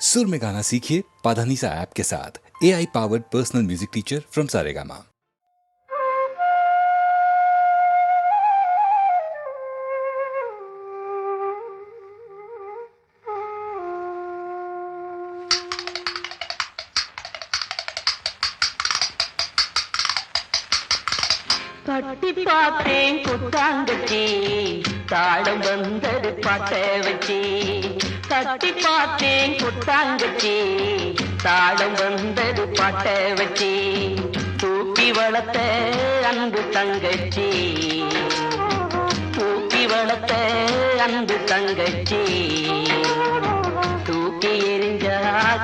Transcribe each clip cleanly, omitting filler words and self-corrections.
सुर में गाना सीखिए पाधानीसा ऐप के साथ। AI powered personal music teacher from Saregama. கட்டி பார்த்தேன் குத்தாங்கச்சி தாளம் வந்தது பாட்ட வச்சி. கட்டி பார்த்தேன் குத்தாங்கச்சி தாளம் வந்தது பாட்ட வச்சி. தூக்கி வளர்த்த அன்பு தங்கச்சி, தூக்கி வளர்த்த அன்பு தங்கச்சி. தூக்கி எரிஞ்சா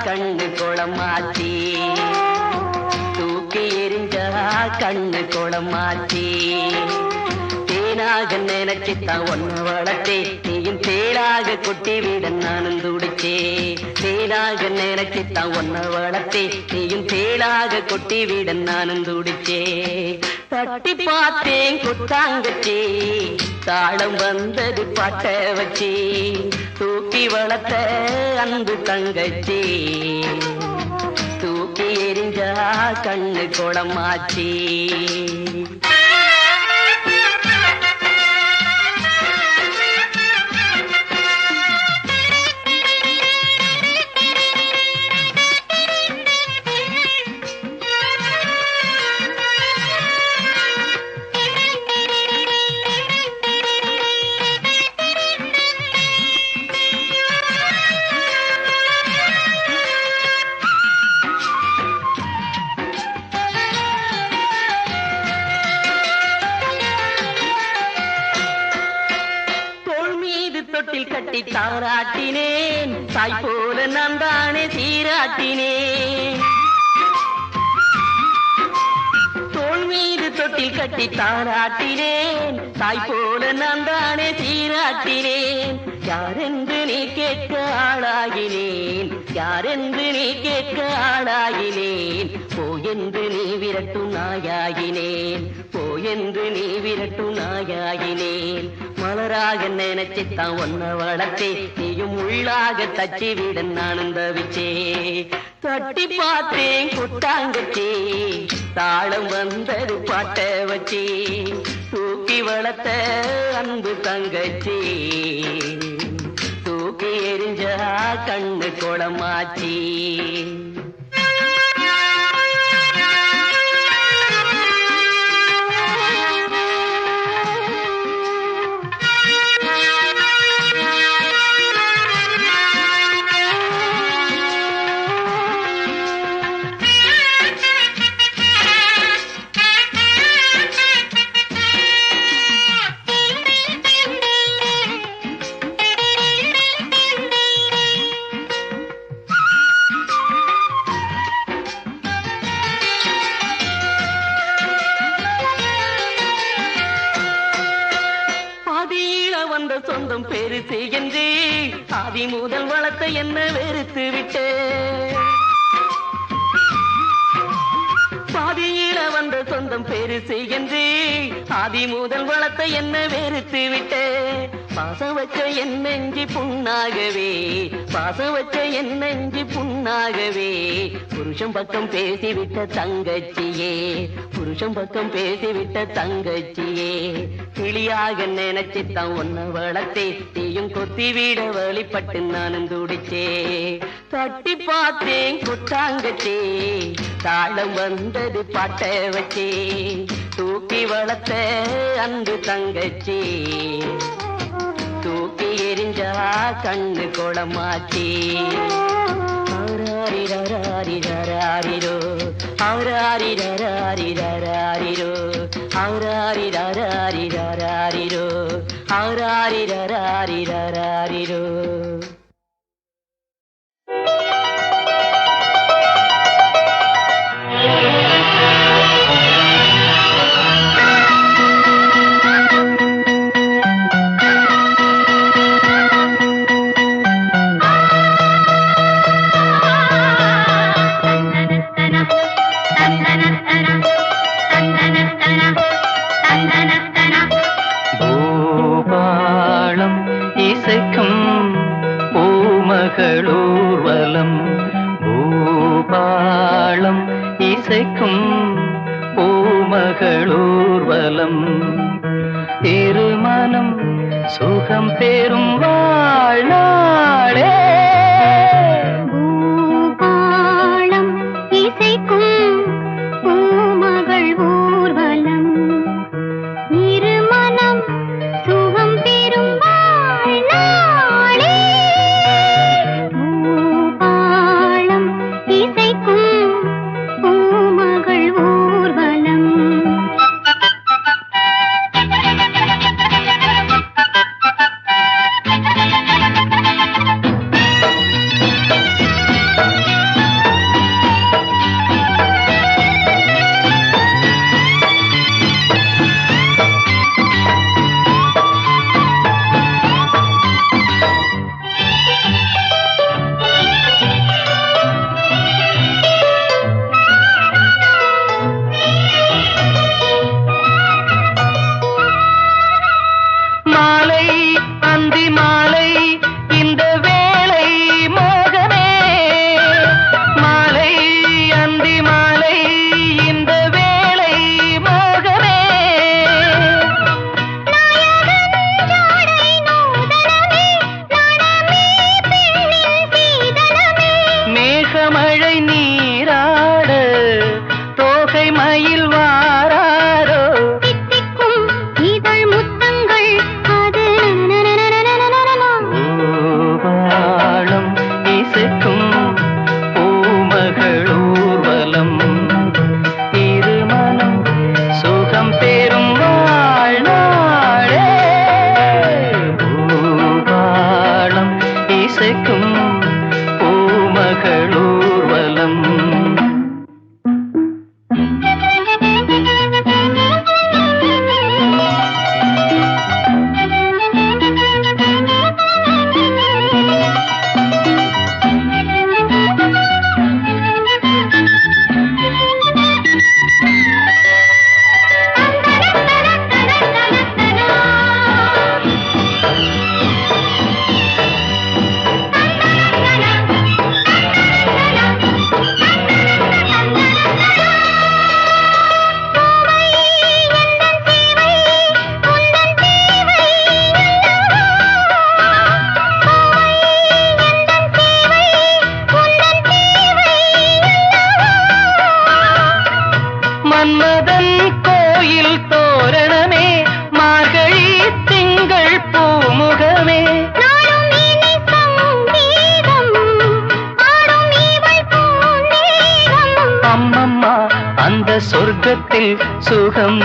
கண்ணு குளமாச்சி, தூக்கி எரிஞ்சா கண்ணு குளமாச்சி. தேனாக நினைச்சுத்தான் ஒன்ன வளர்த்தே, நீயும் தேளாக கொட்டி விட நானும் துடிச்சே. தேனாக நினைச்சுத்தான் ஒன்ன வளர்த்தே, நீயும் தேளாக கொட்டி விட நானும் துடிச்சே. தட்டி பார்த்தேன் குத்தாங்கச்சி தாளம் வந்தது பாட்ட வச்சி. தூக்கி வளர்த்த அன்பு தங்கச்சி, தூக்கி எரிஞ்சா கண்ணு குளமாச்சி. தொட்டில் கட்டி தாராட்டினேன், தாய் போல நான் தானே சீராட்டினேன். தோள் மீது தொட்டில் கட்டி தாராட்டினேன், தாய் போல நான் தானே சீராட்டினேன். யாரென்று நீ கேட்க ஆளாகினேன், யாரென்று நீ கேட்க ஆளாகினேன். போயென்று நீ விரட்டும் நாயாகினேன், போயென்று நீ விரட்டும் நாயாகினேன். மலராக நினைச்சுத்தான் ஒன்ன வளர்த்தே, நீயும் உள்ளாக தச்சி விட நானும் தவிச்சே. தட்டி பார்த்தேன் குத்தாங்கச்சி தாளம் வந்தது பாட்ட வச்சி. தூக்கி வளர்த்த அன்பு தங்கச்சி, தூக்கி எரிஞ்சா கண்ணு குளமாச்சி. வந்த சொந்தம் பெருசு என்று ஆதி முதல் வளர்த்த என்ன வெறுத்து விட்டு. பாதியில வந்த சொந்தம் பெருசு என்று ஆதி முதல் வளர்த்த என்ன வெறுத்து விட்டு. பாசம் வச்ச என் நெஞ்சு புண்ணாகவே, பாசம் வச்ச என் நெஞ்சு புண்ணாகவே. புருஷன் பக்கம் பேசிவிட்ட தங்கச்சியே, புருஷன் பக்கம் பேசிவிட்ட தங்கச்சியே. கிளியாக நினைச்சுத்தான் ஒன்ன வளர்த்தே, நீயும் கொத்தி வீட வழிபட்டு நானும் துடிச்சே. தட்டி பார்த்தேன் குத்தாங்கச்சி தாளம் வந்தது பாட்ட வச்சே. தூக்கி வளர்த்த அன்பு தங்கச்சி, தூக்கி எரிஞ்சா கண்ணு குளமாச்சி. ஆராரிரோ ஆராரிரோ ஆராரிரோ ஆராரிரோ. பூபாளம் இசைக்கும் இசைக்கும் பூமகளூர்வலம் திருமணம் சுகம் பெறும் வாழ்நாளே பூபாளம் இசைக்கும் பூமகள் ஊர்வலம் இருமனம் சுகம் பெறும் வாழ்நாளே பூபாளம் இசைக்கும் பூமகள் ஊர்வலம் மன்மதன் கோயில் தோரணமே மார்கழி திங்கள் பூமுகமே அம்மம்மா அந்த சொர்க்கத்தில் சுகம்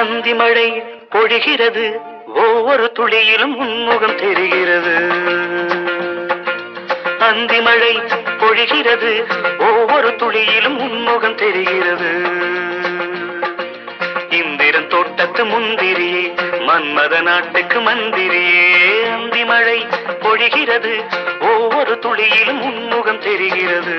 அந்தி மழை பொழிகிறது ஒவ்வொரு துளியிலும் உன்முகம் தெரிகிறது அந்தி மழை பொழிகிறது ஒவ்வொரு துளியிலும் உன்முகம் தெரிகிறது இந்திரன் தோட்டத்து முந்திரியே மன்மத நாட்டுக்கு மந்திரியே அந்தி மழை பொழிகிறது ஒவ்வொரு துளியிலும் உன்முகம் தெரிகிறது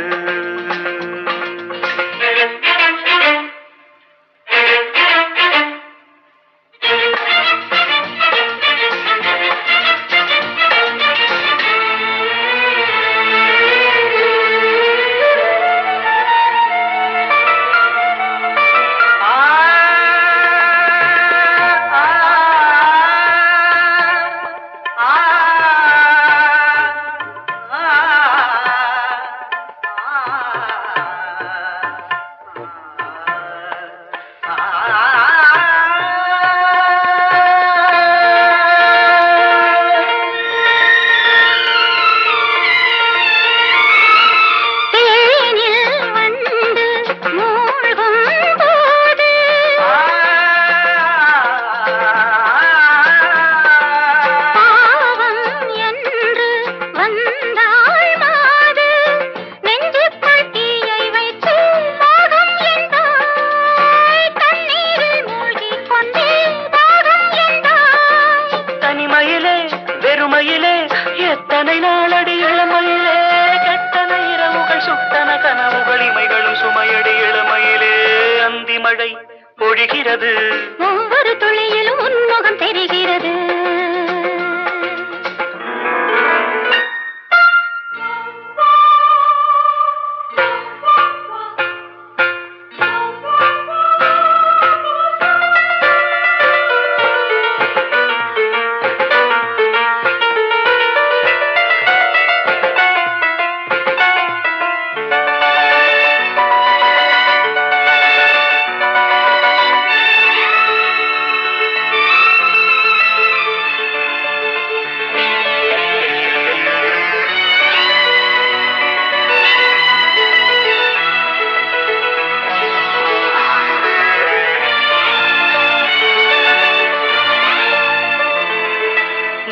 மழை பொழிகிறது. ஒவ்வொரு துளியிலும் உன்முகம் தெரிகிறது.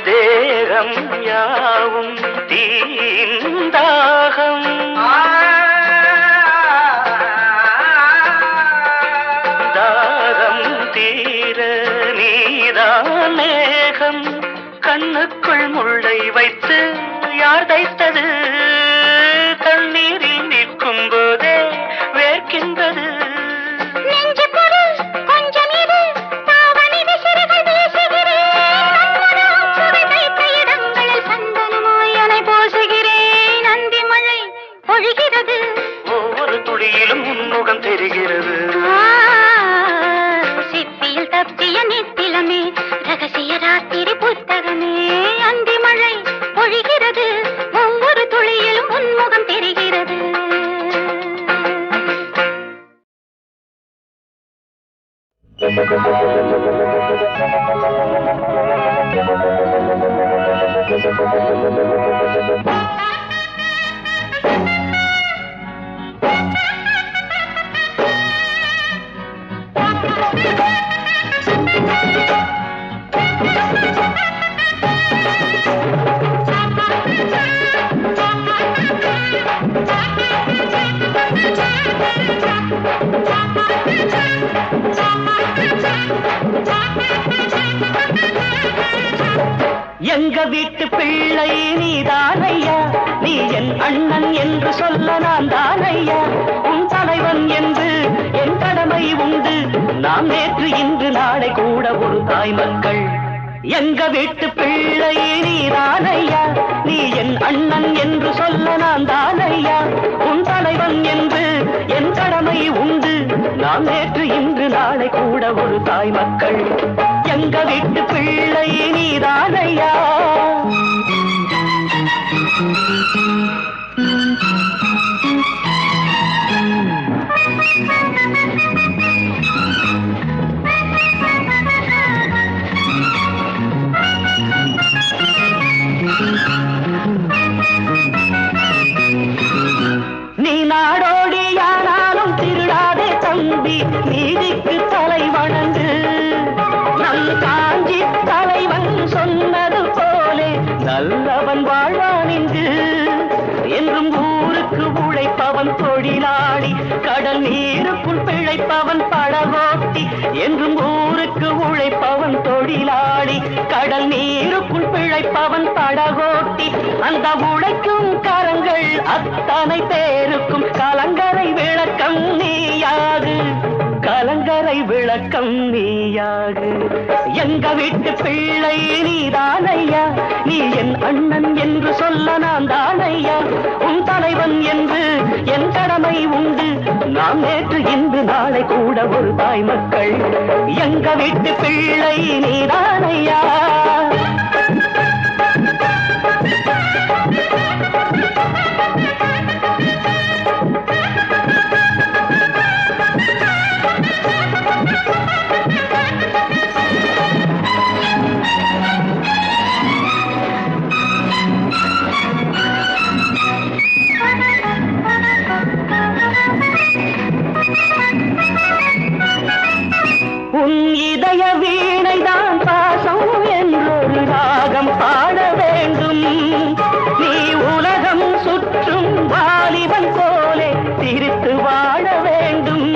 தேகம் யாவும் தீந்தாகம் தாகம் தீர நீதான் மேகம் கண்ணுக்குள் முள்ளை வைத்து யார் தைத்தது தண்ணீரில் நிற்கும் போதே வேர்க்கின்றது. ஒவ்வொரு துளியிலும் உன்முகம் தெரிகிறது. சிப்பியில் தப்பிய நித்திலமே ரகசிய ராத்திரி புத்தகமே அந்தி மழை பொழிகிறது. ஒவ்வொரு துளியிலும் உன்முகம் தெரிகிறது. எங்க வீட்டு பிள்ளை நீதானையா, நீ என் அண்ணன் என்று சொல்ல நான் தானையா. உன் தலைவன் என்று என் கடமை உண்டு. நாம் நேற்று இன்று நாளை கூட ஒரு தாய் மக்கள். எங்க வீட்டு பிள்ளை நீதானையா, நீ என் அண்ணன் என்று சொல்ல நான் தானையா. உன் தலைவன் என்று என் கடமை உண்டு. நாம் நேற்று இன்று நாளை கூட ஒரு தாய் மக்கள். எங்க வீட்டு பிள்ளை நீதானையா. நீ நாடோடியானாலும் திருடாதே தம்பி, நீதிக்கு தலை வணங்கு. நம் காஞ்சி தலைவன் சொன்னது போலே நல்லவன் வாழ்வான் இங்கு. என்றும் ஊருக்கு உழைப்பவன் தொழிலாளி, கடல் நீருக்குள் பிழைப்பவன் படகோட்டி. என்றும் ஊருக்கு உழைப்பவன் தொழிலாளி, கடல் நீருக்குள் பிழைப்பவன் படகோட்டி. அந்த உழைக்கும் கரங்கள் அத்தனை பேருக்கும் கலங்கரை விளக்கம் நீயாது, கலங்கரை விளக்கம் நீயாது. எங்க வீட்டு பிள்ளை நீதானையா, நீ என் அண்ணன் என்று சொல்ல நான் தானையா. உன் தலைவன் என்று என் கடமை உண்டு. நாம் நேற்று இன்று நாளை கூட ஒரு தாய் மக்கள். எங்க வீட்டு பிள்ளை நீதானையா. உன் இதய வீணைதான் பாசம் என்றொரு ராகம் பாட வேண்டும். நீ உலகம் சுற்றும் வாலிபன் போலே சிரித்து வாழ வேண்டும்.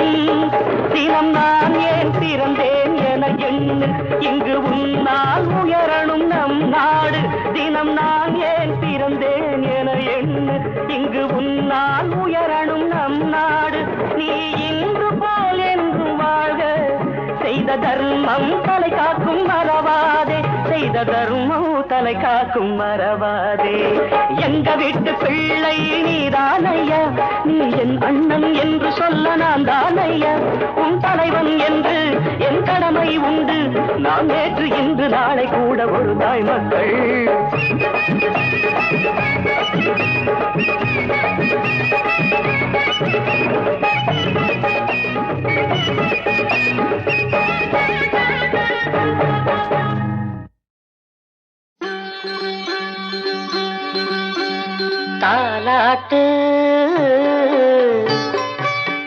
தினம் நான் ஏன் பிறந்தேன் என எண்ணு, இங்கு உன்னால் உயரணும் நம் நாடு. தினம் நான் ஏன் பிறந்தேன் என எண்ணு, இங்கு உன்னால் உயரணும் நம் நாடு. நீ இன்று போல் என்றும் தர்மம் தலை காக்கும் மறவாதே, செய்த தர்மம் தலை காக்கும் மறவாதே. எங்க வீட்டு பிள்ளை நீதானையா, நீ என் அண்ணன் என்று சொல்ல நான் தானையா. உன் தலைவன் என்று என் கடமை உண்டு, நாம் நேற்று இன்று நாளை கூட ஒரு தாய் மக்கள். தாலாட்டு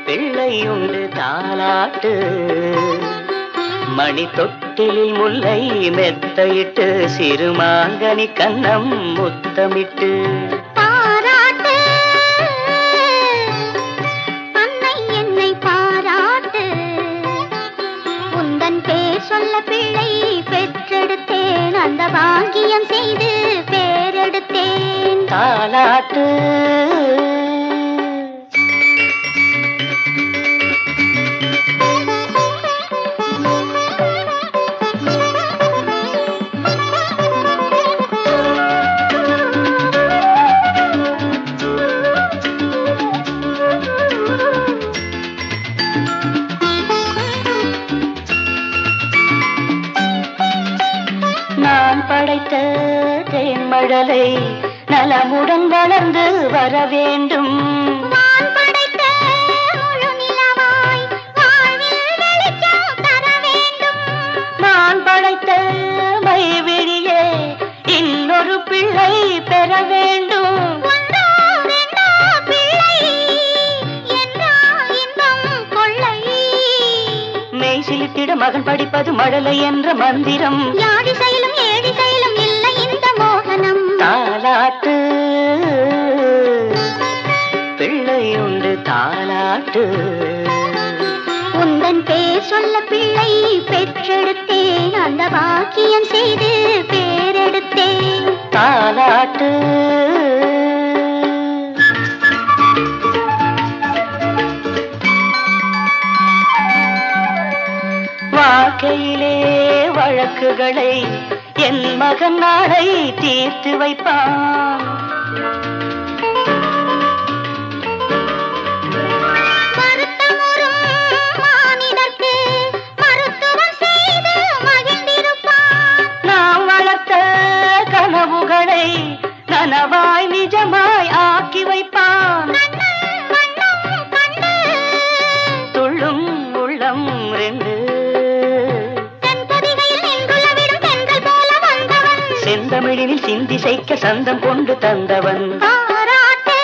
பிள்ளையுண்டு தாலாட்டு, மணி தொட்டிலில் முல்லை மெத்தையிட்டு சிறுமாங்கனி கண்ணம் முத்தமிட்டு. பாராட்டு அன்னை என்னை பாராட்டு, உந்தன் பேர் சொல்ல பிள்ளை பெற்றெடுத்தேன், அந்த பாக்கியம் செய்து பேரெடுத்தேன். தாலாட்டு நான் படைத்த தேன்மழலை நலமுடன் வளர்ந்து வர வேண்டும். வான் படைத்த முழு நிலவாய் வாழ்வில் வெளிச்சம் தர வேண்டும். நான் படைத்த மைவிழியே இன்னொரு பிள்ளை பெற வேண்டும். ஒன்றோ ரெண்டோ பிள்ளை என்றா இன்பம் கொள்ளை. மெய் சிலித்திட மகன் படிப்பது மழலை என்ற மந்திரம். யாழி செயலும் ஏழி செயலும் இல்லை இந்த மோகனம். தாலாட்டு பிள்ளையுண்டு தாலாட்டு, உந்தன் பேர் சொல்ல பிள்ளை பெற்றெடுத்தேன், அந்த பாக்கியம் செய்து பேரெடுத்தேன். தாலாட்டு வாழ்க்கையிலே வழக்குகளை என் மகன் நாளை தீர்த்து வைப்பான். வருத்தமுறும் மானிடர்க்கு மருத்துவம் செய்து மகிழ்ந்திருப்பான். நாம் வளர்த்த கனவுகளை நனவாய் நிஜமாய் ஆக்கி வைப்பான். வண்ணம் கண்டு துள்ளும் உள்ளம் ரெண்டு, தென்பொதிகையில் நின்றுலவிடும் தென்றல் போல வந்தவன். செந்தமிழினில் சிந்தி சைக்க சந்தம் கொண்டு தந்தவன். பாராட்டு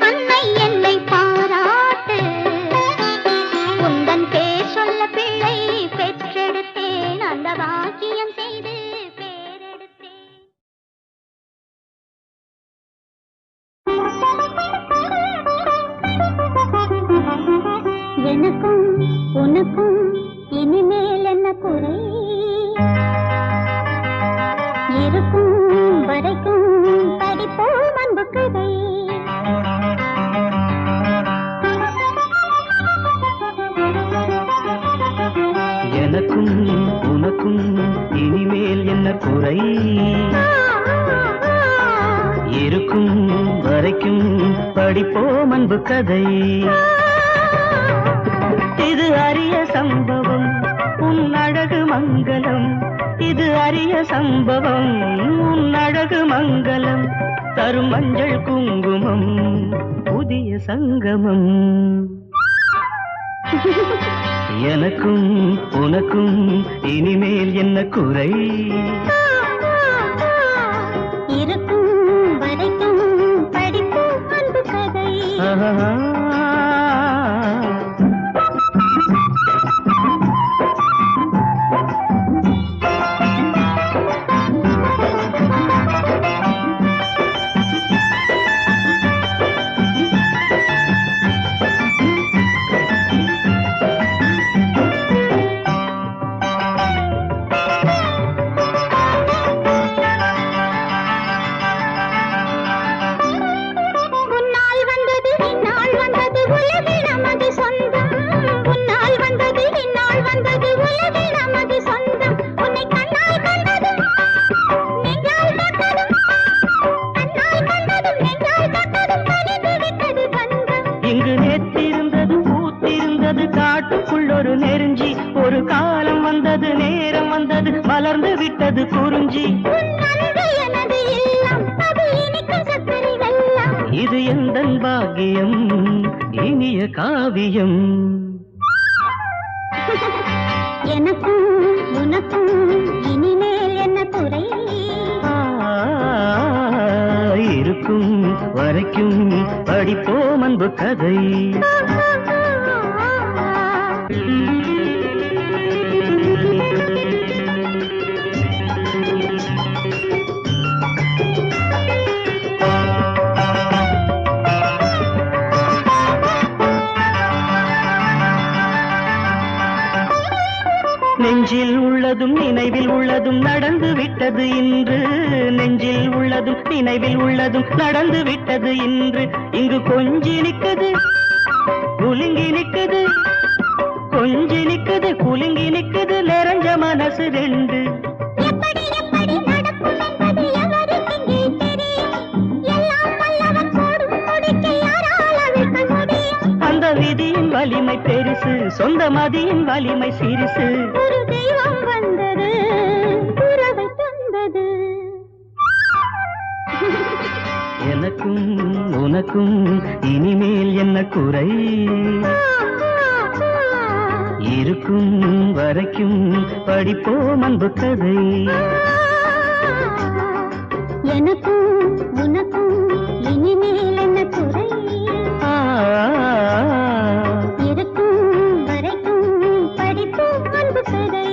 அன்னை என்னை பாராட்டு, உந்தன் பேர் சொல்ல பிள்ளை பெற்றெடுத்தேன், அந்த பாக்கியம் செய்து பேரெடுத்தேன். எனக்கும் உனக்கும் இனிமேல் என்ன குறை, இருக்கும் வரைக்கும் படிப்போம் அன்பு கதை. எனக்கும் உனக்கும் இனிமேல் என்ன குறை, இருக்கும் வரைக்கும் படிப்போம் அன்பு கதை. இது அரிய சம்பவம் உன் அழகு மங்களம், இது அரிய சம்பவம் உன் அழகு மங்களம். தரும் மஞ்சள் குங்குமம் புதிய சங்கமம். எனக்கும் உனக்கும் இனிமேல் என்ன குறை, இருக்கும் வரைக்கும் படிப்போம் அன்பு கதை. உன்னால் வந்தது இந்நாள் எனது குறிஞ்சி, உன் அன்பு எனது இல்லம், அது இனிக்கும் சர்க்கரை வெல்லம். இது எந்தன் பாக்கியம், இனிய காவியம். எனக்கும் உனக்கும் இனிமேல் என்ன குறை? இருக்கும் வரைக்கும் படிப்போம் அன்பு கதை. நெஞ்சில் உள்ளதும் நினைவில் உள்ளதும் நடந்து விட்டது இன்று. நெஞ்சில் உள்ளதும் நினைவில் உள்ளதும் நடந்து விட்டது இன்று. இங்கு கொஞ்சி நிற்குது குலுங்கி நிற்குது, கொஞ்சி நிற்குது குலுங்கி நிற்குது, நிறைஞ்ச மனசு ரெண்டு. எப்படி எப்படி நடக்கும் என்பது எவருக்கு இங்கே தெரியும்? எல்லாம் வல்லவன் போடும் முடிக்கு யாரால் அவிழ்க்க முடியும்? அந்த விதியின் வலிமை பெருசு, சொந்த மதியின் வலிமை சிறுசு. ஒரு தெய்வம் வந்தது, உறவை தந்தது. எனக்கும் உனக்கும் இனிமேல் என்ன குறை? இருக்கும் வரைக்கும் படிப்போம் அன்பு கதை. எனக்கும் உனக்கும் இனிமேல் என்ன குறை? இருக்கும் வரைக்கும் படிப்போம் அன்பு கதை.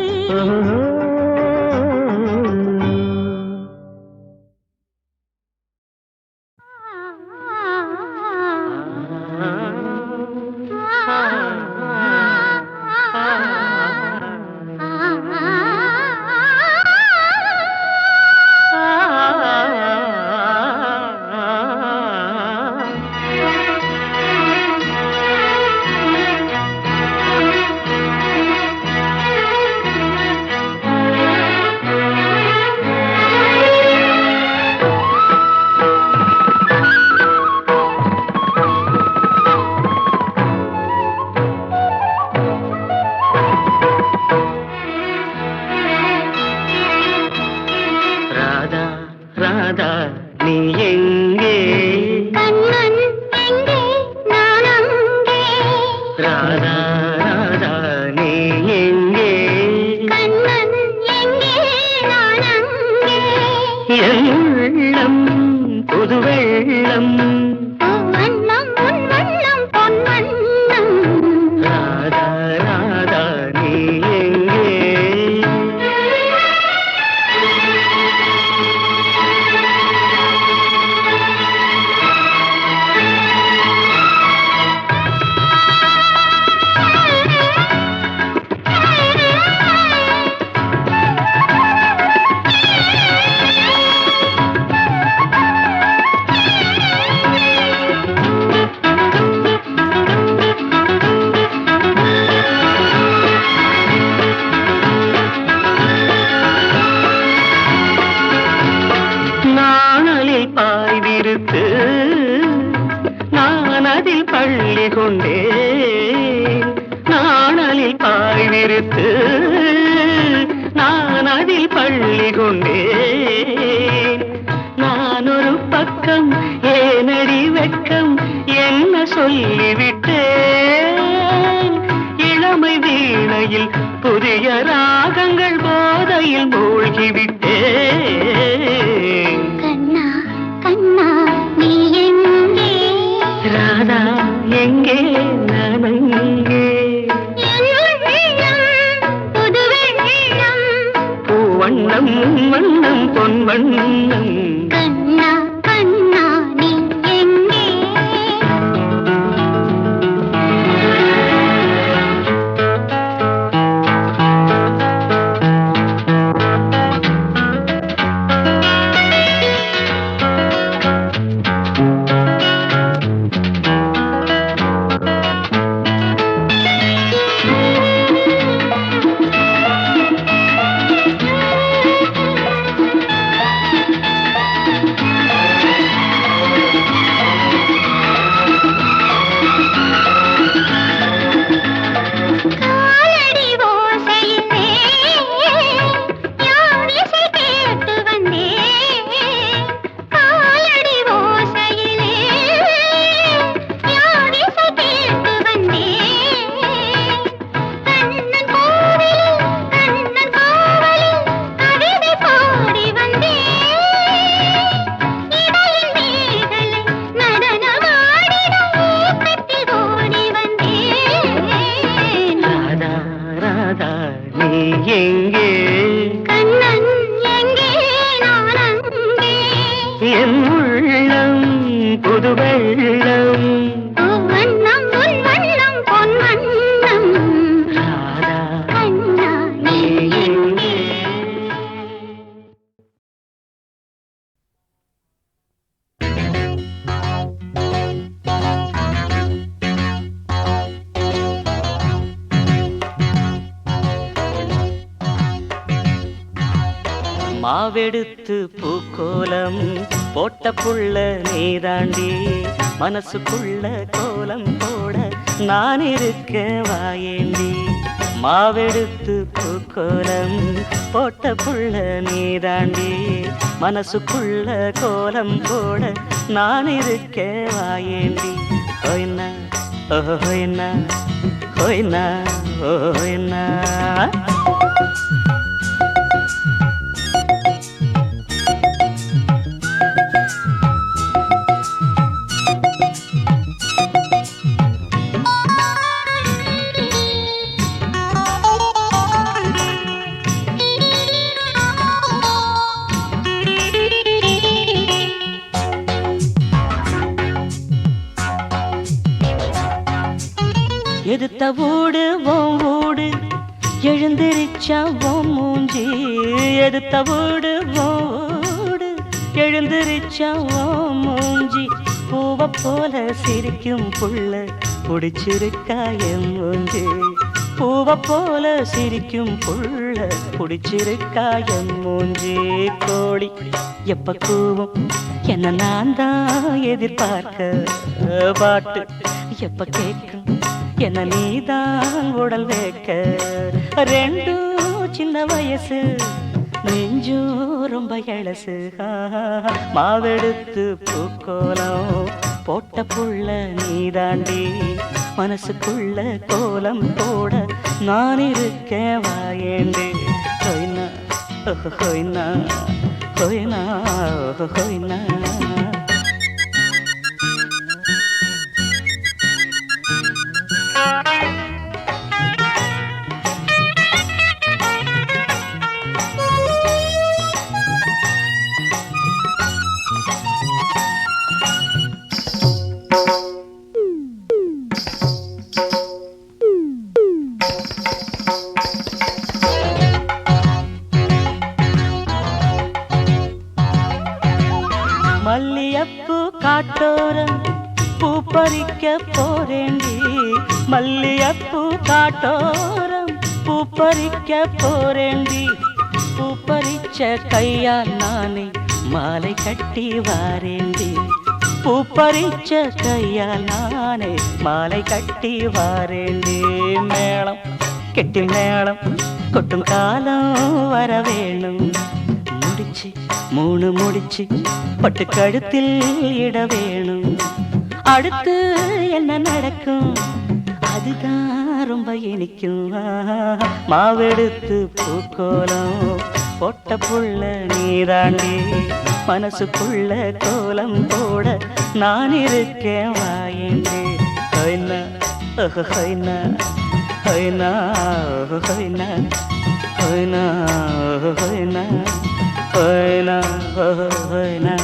மாவெடுத்து பூக்கோலம் போட்ட புள்ள நீதாண்டி மனசுக்குள்ள கோலம் போட நான் இருக்க வாயேண்டி மாவெடுத்து பூக்கோலம் போட்ட புள்ள நீதாண்டி மனசுக்குள்ள கோலம் போட நான் இருக்க வாயேண்டி ஹோய்னா ஓஹோய்னா ஹோய்னா ஓஹோய்னா எதுத்த வீடு ஓம் வீடு எழுந்திருச்சா ஓம் மூஞ்சி எதுத்த வீடு வீடு எழுந்திருச்சா ஓம் மூஞ்சி பூவ போல சிரிக்கும் புள்ள பிடிச்சிருக்கா என் மூஞ்சி பூவ போல சிரிக்கும் புள்ள பிடிச்சிருக்கா என் மூஞ்சி கோழி எப்ப கூவும் என்ன நான் தான் எதிர்பார்க்க பாட்டு எப்ப கேட்கும் என்ன நீதான் உடல் வைக்க ரெண்டும் சின்ன வயசு நெஞ்சும் ரொம்ப எழசு மாவெடுத்து பூக்கோலம் போட்ட புள்ள நீதாண்டி மனசுக்குள்ள கோலம் போட நான் இருக்க வாயேண்டி ஹோய்னா ஹோய்னா ஹோய்னா ஹோய்னா மல்லியப்பூ காட்டோரம் பூ பறிக்க போறேண்டி மல்லியப்பூ காட்டோரம் பூ பறிக்க போறேண்டி பூ பறிச்ச கையால் நானே மாலை கட்டி வாரேண்டி பூ பறிச்ச கையால் நானே மாலை கட்டி வாரேண்டி மேளம் கெட்டி மேளம் கொட்டும் காலம் வர வேணும் முடிச்சு மூணு முடிச்சு பட்டு கழுத்தில் இட வேணும் அடுத்து என்ன நடக்கும் அதுதான் ரொம்ப இனிக்கும் மாவெடுத்து பூக்கோலம் போட்ட புள்ள நீதாண்டி மனசுக்குள்ள கோலம் போட நான் இருக்கேன் வாயேண்டி ஹோய்னா ஹோய்னா ஹோய்னா ஹோய்னா ஹோய்னா ஹோய்னா ஹோய்னா ஹோய்னா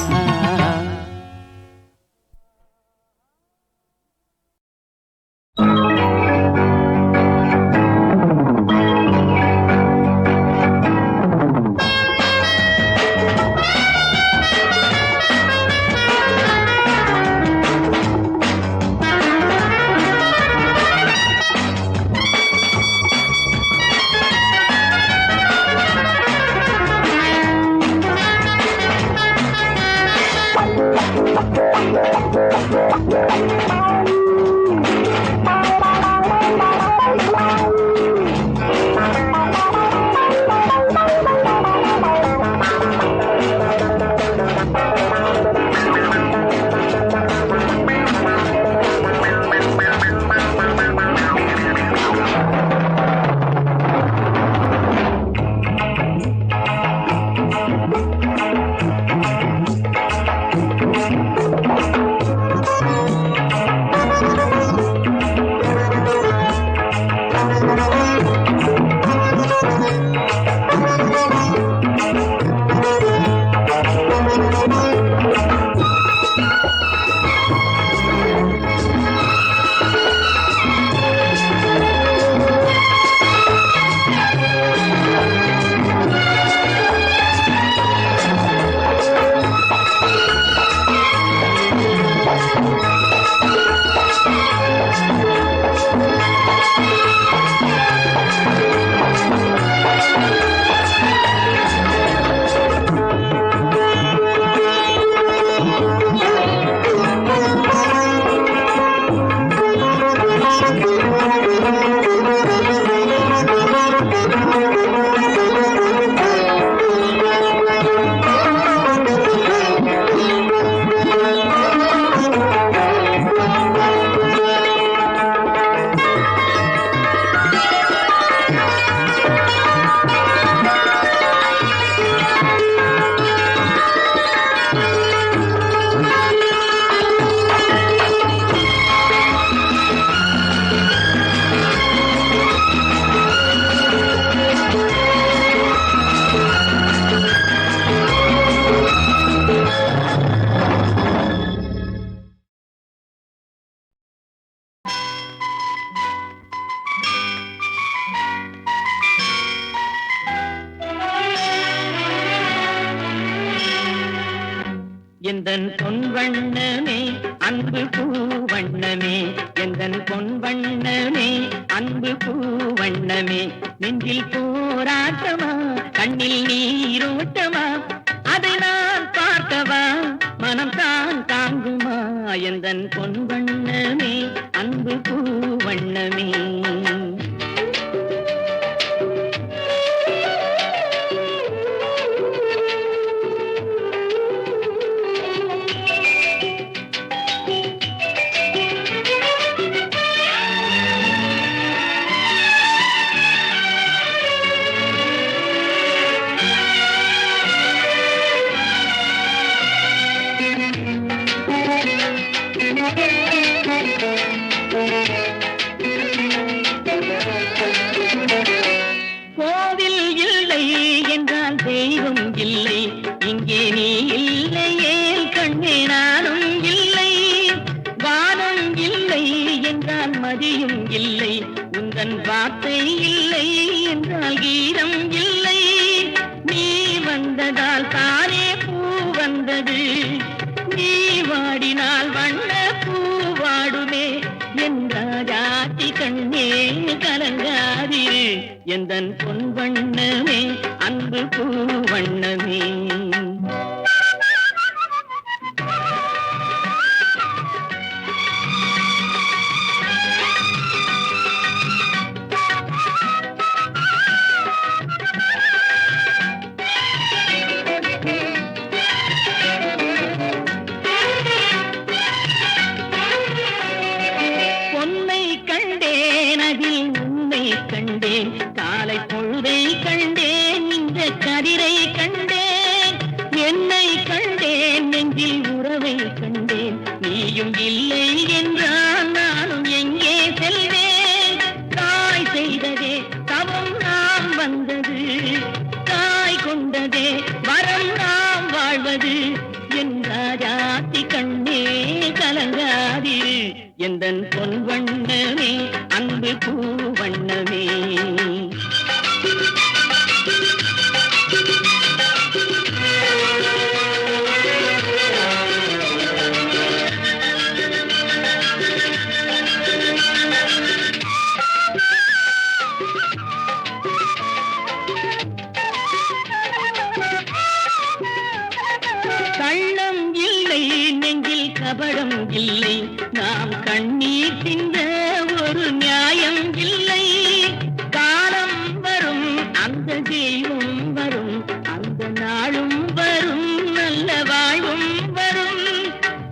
எந்தன் பொன் வண்ணமே அன்பு பூ வண்ணமே எந்தன் பொன் வண்ணமே அன்பு பூ வண்ணமே நெஞ்சில் போராட்டமா கண்ணில் நீரோட்டமா அதை நான் பார்க்கவா மனம் தான் தாங்குமா எந்தன் பொன் வண்ணமே அன்பு பூ வண்ணமே கோவில் இல்லை என்றால் தெய்வம் இல்லை இங்கே நீ இல்லையே கண்ணே நானும் இல்லை வானம் இல்லை என்றால் மதியும் இல்லை உந்தன் வார்த்தை இல்லை என்றால் கீதம் இல்லை நீ வந்ததால் தானே பூ வந்தது நீ வாடினால் வண்ண பூ வாடுமே என்றாதி கண்ணே கலங்காதிரு எந்தன் பொன் வண்ணமே அன்பு பூ வண்ணமே கண்டேன் காலை பொழுதை கண்டேன் இந்த கதிரை கண்டேன் என்னை கண்டேன் நெஞ்சில் உறவை கண்டேன் நீயும் இல்லை என்றால் நானும் எங்கே செல்வேன் தாய் செய்ததே தவம் நாம் வந்தது தாய் கொண்டதே வரம் நாம் வாழ்வது என்றாதி கண்ணே கலங்காதிரு எந்தன் பொன் வண்ணமே அன்பு பூ வண்ணமே கள்ளம் இல்லை நெஞ்சில் கபடம் இல்லை நாம் கண்ணீர் சிந்த ஒரு நியாயம் இல்லை காலம் வரும் அந்த தெய்வம் வரும் அந்த நாளும் வரும் நல்ல வாழ்வும் வரும்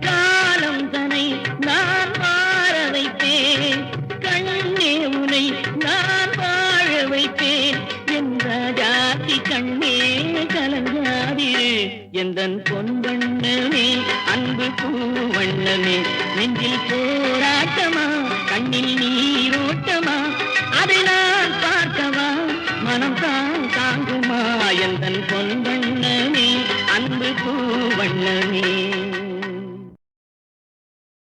காலம் தனை நான் மாற வைப்பேன் கண்ணே உனை நான் வாழ வைப்பேன் என்ற ஜாதி கண்ணே கலங்காதிரு எந்தன் பொன் வண்ணமே அன்பு பூ வண்ணமே நெஞ்சில் போராட்டமா கண்ணில் நீரோட்டமா அதை நான் பார்க்கவா மனம் தான் தாங்குமா எந்தன் பொன் வண்ணமே அன்பு பூ வண்ணமே